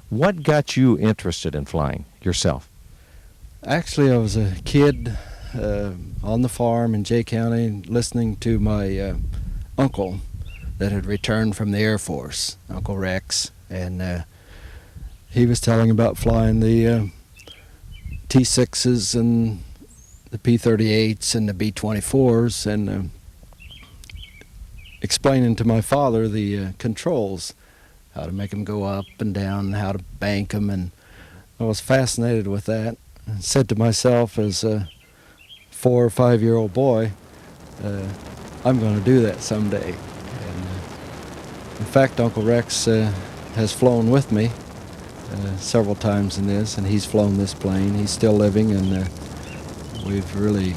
What got you interested in flying yourself? Actually, I was a kid on the farm in Jay County listening to my uncle that had returned from the Air Force, Uncle Rex, and he was telling about flying the T-6s and the P-38s and the B-24s, and explaining to my father the controls, how to make them go up and down, how to bank them, and I was fascinated with that. I said to myself as a 4 or 5-year-old boy, I'm going to do that someday. And, in fact, Uncle Rex has flown with me several times in this, and he's flown this plane. He's still living, and we've really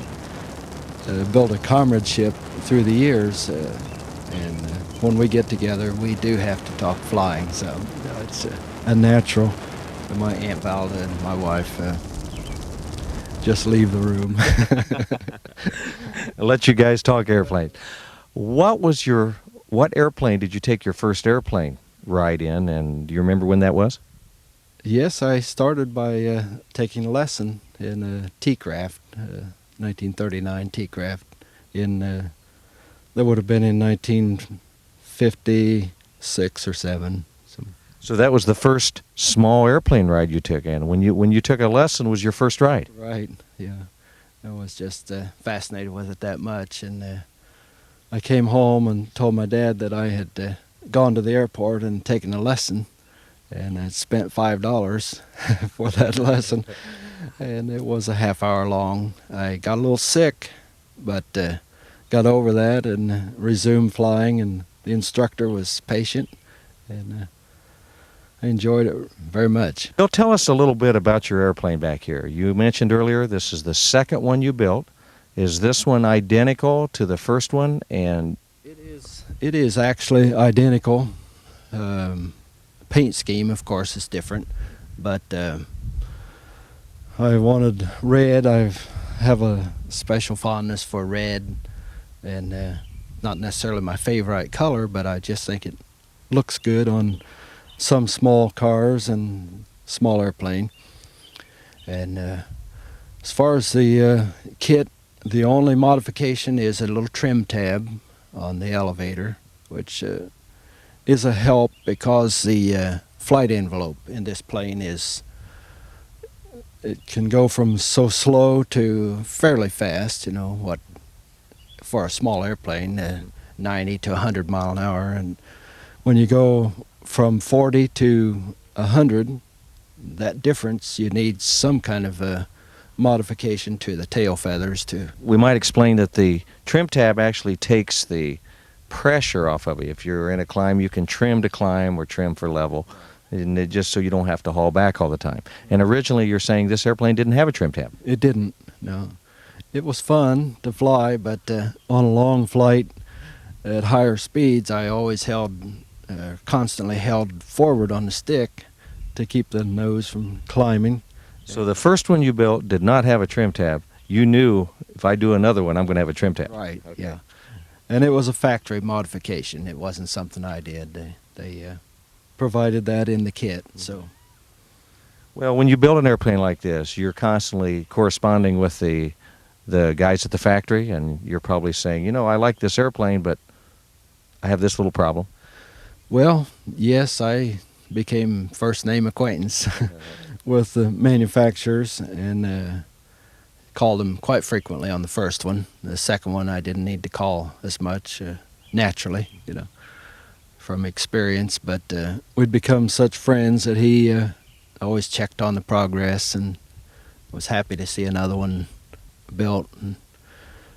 built a comradeship through the years. And when we get together, we do have to talk flying, so it's a natural. My Aunt Valda and my wife just leave the room. I'll let you guys talk airplane. What airplane did you take your first airplane ride in, and do you remember when that was? Yes, I started by taking a lesson in a T-craft, 1939 T-craft, that would have been in 1956 or 7. So that was the first small airplane ride you took in. When you took a lesson was your first ride? Right, yeah. I was just fascinated with it that much, and I came home and told my dad that I had gone to the airport and taken a lesson, and I spent $5 for that lesson, and it was a half-hour long. I got a little sick, but got over that and resumed flying, and the instructor was patient, and I enjoyed it very much. Bill, tell us a little bit about your airplane back here. You mentioned earlier this is the second one you built. Is this one identical to the first one? And it is actually identical. Paint scheme, of course, is different, but I wanted red. I have a special fondness for red, and not necessarily my favorite color, but I just think it looks good on some small cars and small airplane. And as far as the kit, the only modification is a little trim tab on the elevator, which is a help because the flight envelope in this plane it can go from so slow to fairly fast, what for a small airplane, 90 to 100 mile an hour. And when you go from 40 to 100, that difference, you need some kind of a modification to the tail feathers too. We might explain that the trim tab actually takes the pressure off of it. If you're in a climb, you can trim to climb or trim for level, and just so you don't have to haul back all the time. And originally you're saying this airplane didn't have a trim tab. It didn't, no. It was fun to fly, but on a long flight at higher speeds, I always constantly held forward on the stick to keep the nose from climbing. So the first one you built did not have a trim tab. You knew, if I do another one, I'm going to have a trim tab. Right, okay. Yeah. And it was a factory modification. It wasn't something I did. They provided that in the kit, so. Well, when you build an airplane like this, you're constantly corresponding with the guys at the factory, and you're probably saying, I like this airplane, but I have this little problem. Well, yes, I became first-name acquaintance with the manufacturers and called them quite frequently on the first one. The second one I didn't need to call as much, naturally, from experience. But we'd become such friends that he always checked on the progress and was happy to see another one built. And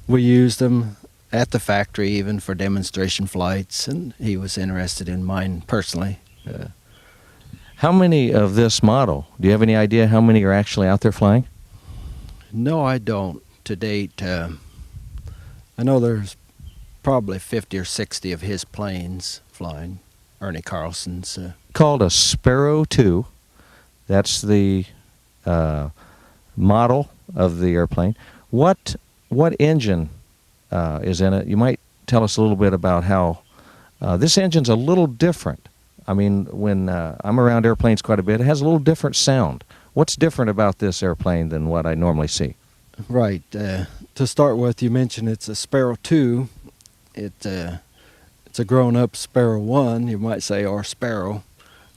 we used them at the factory even for demonstration flights, and he was interested in mine personally. How many of this model, do you have any idea how many are actually out there flying? No, I don't to date. I know there's probably 50 or 60 of his planes flying, Ernie Carlson's. Called a Sparrow 2. That's the model of the airplane. What engine is in it? You might tell us a little bit about how this engine's a little different I mean, when I'm around airplanes quite a bit, it has a little different sound. What's different about this airplane than what I normally see? Right. To start with, you mentioned it's a Sparrow 2. It's a grown-up Sparrow 1, you might say, or Sparrow,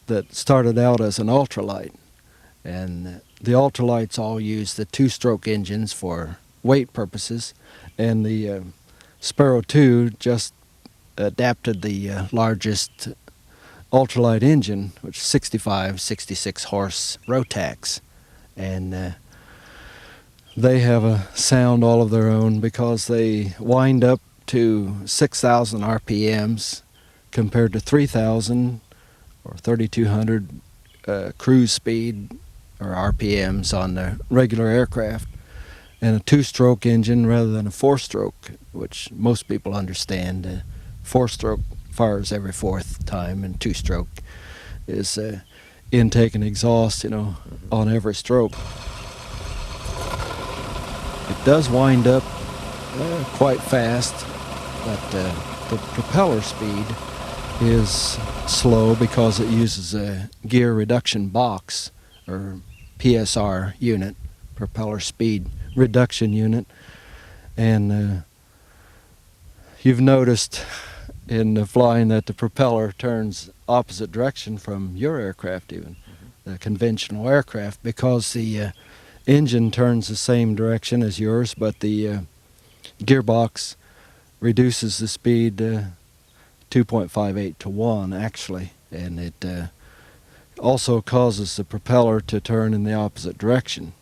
that started out as an ultralight. And the ultralights all use the two-stroke engines for weight purposes, and the Sparrow 2 just adapted the largest ultralight engine, which is 65, 66 horse Rotax. And they have a sound all of their own because they wind up to 6,000 RPMs compared to 3,000 or 3,200 cruise speed or RPMs on the regular aircraft, and a two-stroke engine rather than a four-stroke, which most people understand. Four-stroke fires every fourth time, and two-stroke is intake and exhaust, on every stroke. It does wind up quite fast, but the propeller speed is slow because it uses a gear reduction box, or PSR unit, propeller speed reduction unit. And you've noticed in the flying that the propeller turns opposite direction from your aircraft, even the conventional aircraft, because the engine turns the same direction as yours, but the gearbox reduces the speed 2.58 to 1 actually, and it also causes the propeller to turn in the opposite direction.